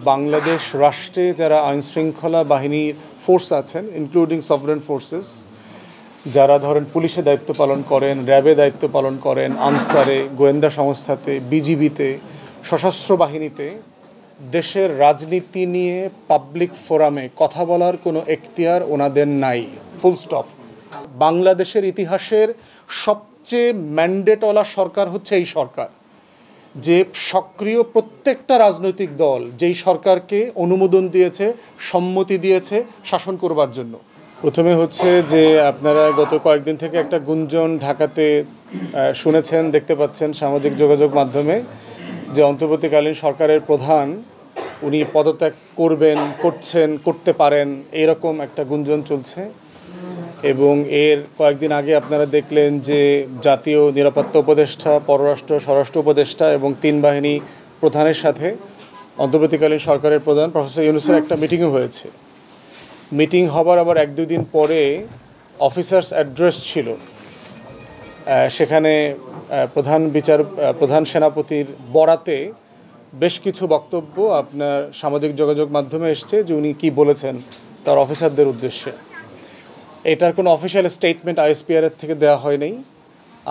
বাংলাদেশ রাষ্ট্রে যারা আইনশৃঙ্খলা বাহিনীর ফোর্স আছেন, ইনক্লুডিং সভরেন ফোর্সেস, যারা ধরেন পুলিশে দায়িত্ব পালন করেন, র্যাবে দায়িত্ব পালন করেন, আনসারে, গোয়েন্দা সংস্থাতে, বিজিবিতে, সশস্ত্র বাহিনীতে, দেশের রাজনীতি নিয়ে পাবলিক ফোরামে কথা বলার কোনো এখতিয়ার ওনাদের নাই। Full stop. বাংলাদেশের ইতিহাসের সবচেয়ে ম্যান্ডেটওয়ালা সরকার হচ্ছে এই সরকার, যে সক্রিয় প্রত্যেকটা রাজনৈতিক দল যেই সরকারকে অনুমোদন দিয়েছে, সম্মতি দিয়েছে শাসন করবার জন্য। প্রথমে হচ্ছে যে আপনারা গত কয়েকদিন থেকে একটা গুঞ্জন ঢাকাতে শুনেছেন, দেখতে পাচ্ছেন সামাজিক যোগাযোগ মাধ্যমে, যে অন্তর্বর্তীকালীন সরকারের প্রধান উনি পদত্যাগ করবেন, করছেন, করতে পারেন, এইরকম একটা গুঞ্জন চলছে। এবং এর কয়েকদিন আগে আপনারা দেখলেন যে জাতীয় নিরাপত্তা উপদেষ্টা, পররাষ্ট্র স্বরাষ্ট্র উপদেষ্টা এবং তিন বাহিনী প্রধানের সাথে অন্তর্বর্তীকালীন সরকারের প্রধান প্রফেসর ইউনূসের একটা মিটিংও হয়েছে। মিটিং হবার আবার 1-2 দিন পরে অফিসার্স অ্যাড্রেস ছিল, সেখানে প্রধান সেনাপতির বরাতে বেশ কিছু বক্তব্য আপনার সামাজিক যোগাযোগ মাধ্যমে এসছে, যে উনি কী বলেছেন তার অফিসারদের উদ্দেশ্যে। এটার কোনো অফিসিয়াল স্টেটমেন্ট আইএসপিআরের থেকে দেওয়া হয় নাই।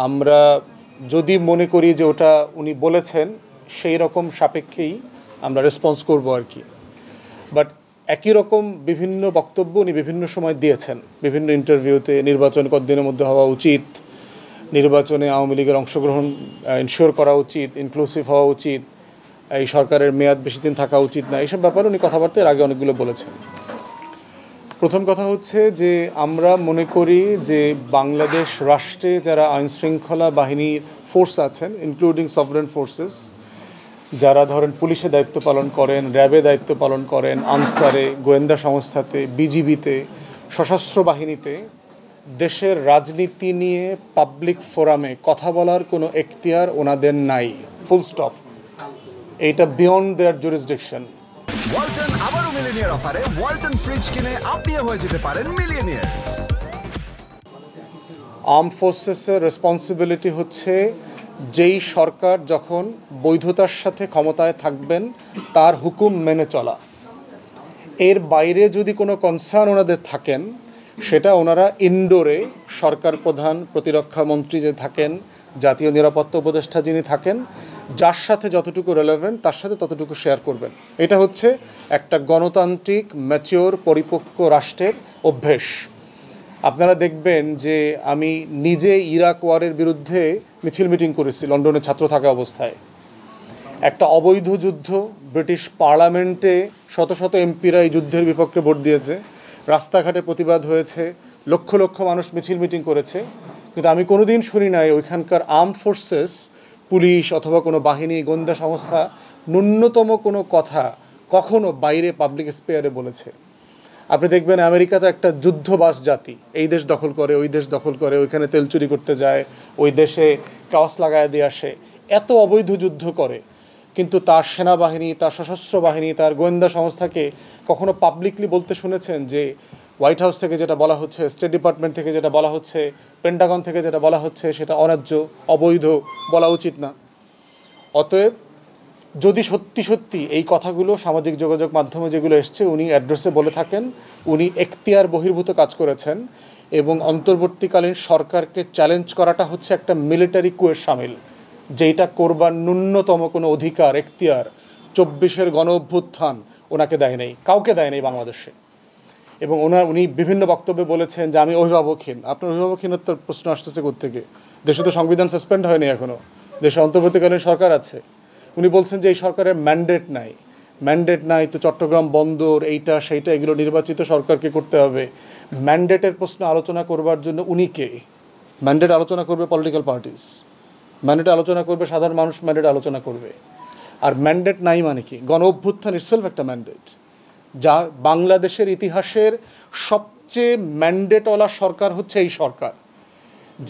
আমরা যদি মনে করি যে ওটা উনি বলেছেন, সেই রকম সাপেক্ষেই আমরা রেসপন্স করব আর কি। বাট একই রকম বিভিন্ন বক্তব্য উনি বিভিন্ন সময় দিয়েছেন, বিভিন্ন ইন্টারভিউতে। নির্বাচন কতদিনের মধ্যে হওয়া উচিত, নির্বাচনে আওয়ামী লীগের অংশগ্রহণ ইনশিওর করা উচিত, ইনক্লুসিভ হওয়া উচিত, এই সরকারের মেয়াদ বেশি দিন থাকা উচিত না, এইসব ব্যাপারে উনি কথাবার্তা এর আগে অনেকগুলো বলেছেন। প্রথম কথা হচ্ছে যে আমরা মনে করি যে বাংলাদেশ রাষ্ট্রে যারা আইনশৃঙ্খলা বাহিনীর ফোর্স আছেন, ইনক্লুডিং সভরেন ফোর্সেস, যারা ধরেন পুলিশে দায়িত্ব পালন করেন, র্যাবে দায়িত্ব পালন করেন, আনসারে, গোয়েন্দা সংস্থাতে, বিজিবিতে, সশস্ত্র বাহিনীতে, দেশের রাজনীতি নিয়ে পাবলিক ফোরামে কথা বলার কোনো এখতিয়ার ওনাদের নাই। Full stop. এইটা বিয়ন্ড দেয়ার জুরিসডিকশন। ওয়ালটন আবারও মিলিয়নিয়ার অফারে ওয়ালটন ফ্রিজ কিনে আপনিও হয়ে যেতে পারেন মিলিয়নিয়ার। আর্ম ফোর্সেসের রেসপন্সিবিলিটি হচ্ছে যেই সরকার যখন বৈধতার সাথে ক্ষমতায় থাকবেন তার হুকুম মেনে চলা। এর বাইরে যদি কোনো কনসার্ন ওনাদের থাকেন, সেটা ওনারা ইনডোরে সরকার প্রধান, প্রতিরক্ষা মন্ত্রী যে থাকেন, জাতীয় নিরাপত্তা উপদেষ্টা যিনি থাকেন, যার সাথে যতটুকু রেলেভেন্ট তার সাথে ততটুকু শেয়ার করবেন। এটা হচ্ছে একটা গণতান্ত্রিক ম্যাচিওর পরিপক্ক রাষ্ট্রের অভ্যেস। আপনারা দেখবেন যে আমি নিজে ইরাক ওয়ারের বিরুদ্ধে মিছিল মিটিং করেছি লন্ডনে ছাত্র থাকা অবস্থায়। একটা অবৈধ যুদ্ধ, ব্রিটিশ পার্লামেন্টে শত শত এমপিরা এই যুদ্ধের বিপক্ষে ভোট দিয়েছে, রাস্তাঘাটে প্রতিবাদ হয়েছে, লক্ষ লক্ষ মানুষ মিছিল মিটিং করেছে, কিন্তু আমি কোনোদিন শুনি নাই ওইখানকার আর্ম ফোর্সেস, পুলিশ অথবা কোনো বাহিনী, গোয়েন্দা সংস্থা ন্যূনতম কোনো কথা কখনো বাইরে পাবলিক স্পেয়ারে বলেছে। আপনি দেখবেন আমেরিকা তো একটা যুদ্ধবাজ জাতি, এই দেশ দখল করে, ওই দেশ দখল করে, ওইখানে তেল চুরি করতে যায়, ওই দেশে কাওয়াস লাগায় দিয়ে আসে, এত অবৈধ যুদ্ধ করে, কিন্তু তার সেনাবাহিনী, তার সশস্ত্র বাহিনী, তার গোয়েন্দা সংস্থাকে কখনো পাবলিকলি বলতে শুনেছেন যে হোয়াইট হাউস থেকে যেটা বলা হচ্ছে, স্টেট ডিপার্টমেন্ট থেকে যেটা বলা হচ্ছে, পেন্টাগন থেকে যেটা বলা হচ্ছে, সেটা অন্যায্য, অবৈধ, বলা উচিত না? অতএব যদি সত্যি সত্যি এই কথাগুলো সামাজিক যোগাযোগ মাধ্যমে যেগুলো এসছে উনি অ্যাড্রেসে বলে থাকেন, উনি এখতিয়ার বহির্ভূত কাজ করেছেন, এবং অন্তর্বর্তীকালীন সরকারকে চ্যালেঞ্জ করাটা হচ্ছে একটা মিলিটারি কুয়ের সামিল, যেটা করবার ন্যূনতম কোনো অধিকার, এখতিয়ার 24-এর গণ অভ্যুত্থান ওনাকে দেয় নাই, কাউকে দেয় নাই বাংলাদেশে। এবং উনি বিভিন্ন বক্তব্যে বলেছেন যে আমি অভিভাবকহীন। আপনার অভিভাবকহীনতার প্রশ্ন আসতেছে কোত্থেকে? দেশে তো সংবিধান সাসপেন্ড হয়নি এখনও, দেশে অন্তর্বর্তীকালীন সরকার আছে। উনি বলছেন যে এই সরকারের ম্যান্ডেট নাই, তো চট্টগ্রাম বন্দর, এইটা সেইটা, এগুলো নির্বাচিত সরকারকে করতে হবে। ম্যান্ডেটের প্রশ্ন আলোচনা করবার জন্য উনি কে? ম্যান্ডেট আলোচনা করবে পলিটিক্যাল পার্টিস, ম্যান্ডেট আলোচনা করবে সাধারণ মানুষ, ম্যান্ডেট আলোচনা করবে। আর ম্যান্ডেট নাই মানে কি? গণ অভ্যুত্থান ইটসেলফ একটা ম্যান্ডেট। যা বাংলাদেশের ইতিহাসের সবচেয়ে ম্যান্ডেটওয়ালা সরকার হচ্ছে এই সরকার,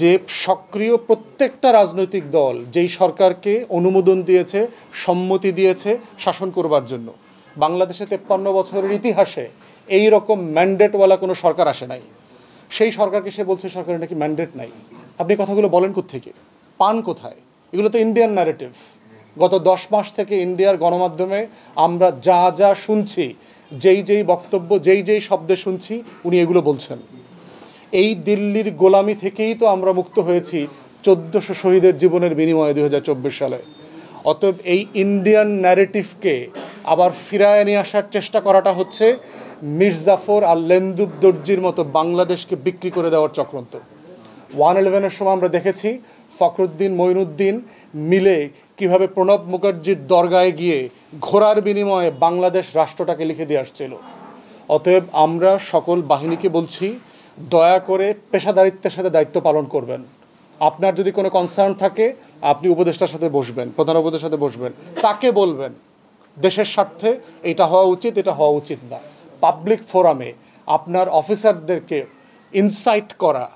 যে সক্রিয় প্রত্যেকটা রাজনৈতিক দল যেই সরকারকে অনুমোদন দিয়েছে, সম্মতি দিয়েছে শাসন করবার জন্য। বাংলাদেশে 53 বছরের ইতিহাসে এই রকম ম্যান্ডেটওয়ালা কোনো সরকার আসে নাই। সেই সরকারকে সে বলছে সরকারের নাকি ম্যান্ডেট নাই। আপনি কথাগুলো বলেন কোত্থেকে, পান কোথায়? এগুলো তো ইন্ডিয়ান ন্যারেটিভ, গত 10 মাস থেকে ইন্ডিয়ার গণমাধ্যমে আমরা যা যা শুনছি, যেই বক্তব্য যেই শব্দে শুনছি উনি এগুলো বলছেন। এই দিল্লির গোলামি থেকেই তো আমরা মুক্ত হয়েছি 1400 শহীদের জীবনের বিনিময়ে 2024 সালে। অতএব এই ইন্ডিয়ান ন্যারেটিভকে আবার ফিরায় নিয়ে আসার চেষ্টা করাটা হচ্ছে মির্জাফর আর লেন্দুব দর্জির মতো বাংলাদেশকে বিক্রি করে দেওয়ার চক্রান্ত। 111-এর সময় আমরা দেখেছি ফখরুদ্দিন মঈনুদ্দিন মিলে কিভাবে প্রণব মুখার্জির দরগায় গিয়ে ঘোড়ার বিনিময়ে বাংলাদেশ রাষ্ট্রটাকে লিখে দিয়ে আসছিল। অতএব আমরা সকল বাহিনীকে বলছি, দয়া করে পেশাদারিত্বের সাথে দায়িত্ব পালন করবেন। আপনার যদি কোনো কনসার্ন থাকে আপনি উপদেষ্টার সাথে বসবেন, প্রধান উপদেষ্টার সাথে বসবেন, তাকে বলবেন দেশের স্বার্থে এটা হওয়া উচিত, এটা হওয়া উচিত না। পাবলিক ফোরামে আপনার অফিসারদেরকে ইনসাইট করা,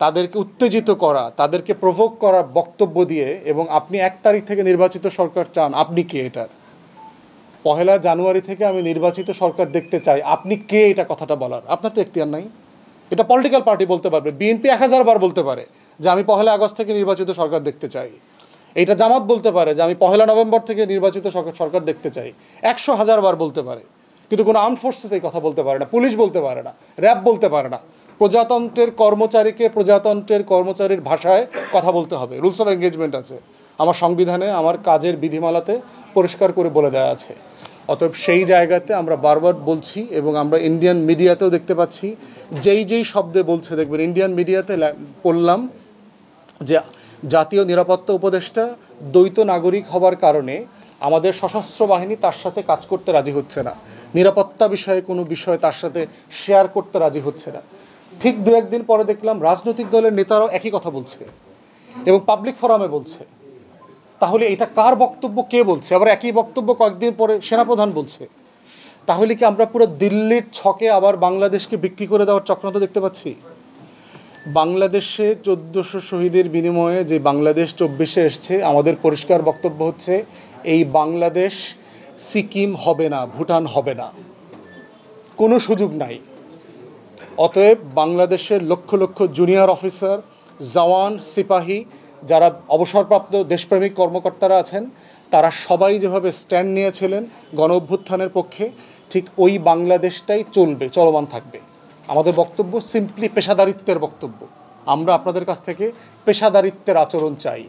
তাদেরকে উত্তেজিত করা, তাদেরকে প্রভোক করার বক্তব্য দিয়ে, এবং আপনি 1 তারিখ থেকে নির্বাচিত সরকার চান, আপনি কে এটার? 1 জানুয়ারি থেকে আমি নির্বাচিত সরকার দেখতে চাই, আপনি কে এটা কথাটা বলার? আপনার তো এখতিয়ার নাই। এটা পলিটিক্যাল পার্টি বলতে পারবে, বিএনপি 1000 বার বলতে পারে যে আমি 1 আগস্ট থেকে নির্বাচিত সরকার দেখতে চাই। এটা জামাত বলতে পারে যে আমি 1 নভেম্বর থেকে নির্বাচিত সরকার দেখতে চাই। 100,000 বার বলতে পারে, কিন্তু কোনো আর্মড ফোর্সেস এই কথা বলতে পারে না, পুলিশ বলতে পারে না, র্যাব বলতে পারে না। প্রজাতন্ত্রের কর্মচারীকে প্রজাতন্ত্রের কর্মচারীর ভাষায় কথা বলতে হবে। রুলস অফ এঙ্গেজমেন্ট আছে আমার সংবিধানে, আমার কাজের বিধিমালাতে পরিষ্কার করে বলে দেওয়া আছে। অতএব সেই জায়গাতে আমরা বারবার বলছি, এবং আমরা ইন্ডিয়ান মিডিয়াতেও দেখতে পাচ্ছি যেই শব্দে বলছে। দেখবেন ইন্ডিয়ান মিডিয়াতে পড়লাম যে জাতীয় নিরাপত্তা উপদেষ্টা দ্বৈত নাগরিক হবার কারণে আমাদের সশস্ত্র বাহিনী তার সাথে কাজ করতে রাজি হচ্ছে না, নিরাপত্তা বিষয়ে কোনো বিষয় তার সাথে শেয়ার করতে রাজি হচ্ছে না। ঠিক 2-1 দিন পরে দেখলাম রাজনৈতিক দলের নেতারাও একই কথা বলছে এবং পাবলিক ফোরামে বলছে। তাহলে এটা কার বক্তব্য, কে বলছে? আবার একই বক্তব্য কয়েকদিন পরে সেনাপ্রধান বলছে। তাহলে কি আমরা পুরো দিল্লির ছকে আবার বাংলাদেশকে বিক্রি করে দেওয়ার চক্রান্ত দেখতে পাচ্ছি? বাংলাদেশে 1400 শহীদের বিনিময়ে যে বাংলাদেশ 24-এ এসছে, আমাদের পরিষ্কার বক্তব্য হচ্ছে এই বাংলাদেশ সিকিম হবে না, ভুটান হবে না, কোনো সুযোগ নাই। অতএব বাংলাদেশের লক্ষ লক্ষ জুনিয়র অফিসার, জওয়ান, সিপাহী, যারা অবসরপ্রাপ্ত দেশপ্রেমিক কর্মকর্তারা আছেন, তারা সবাই যেভাবে স্ট্যান্ড নিয়েছিলেন গণ অভ্যুত্থানের পক্ষে, ঠিক ওই বাংলাদেশটাই চলবে, চলমান থাকবে। আমাদের বক্তব্য সিম্পলি পেশাদারিত্বের বক্তব্য। আমরা আপনাদের কাছ থেকে পেশাদারিত্বের আচরণ চাই।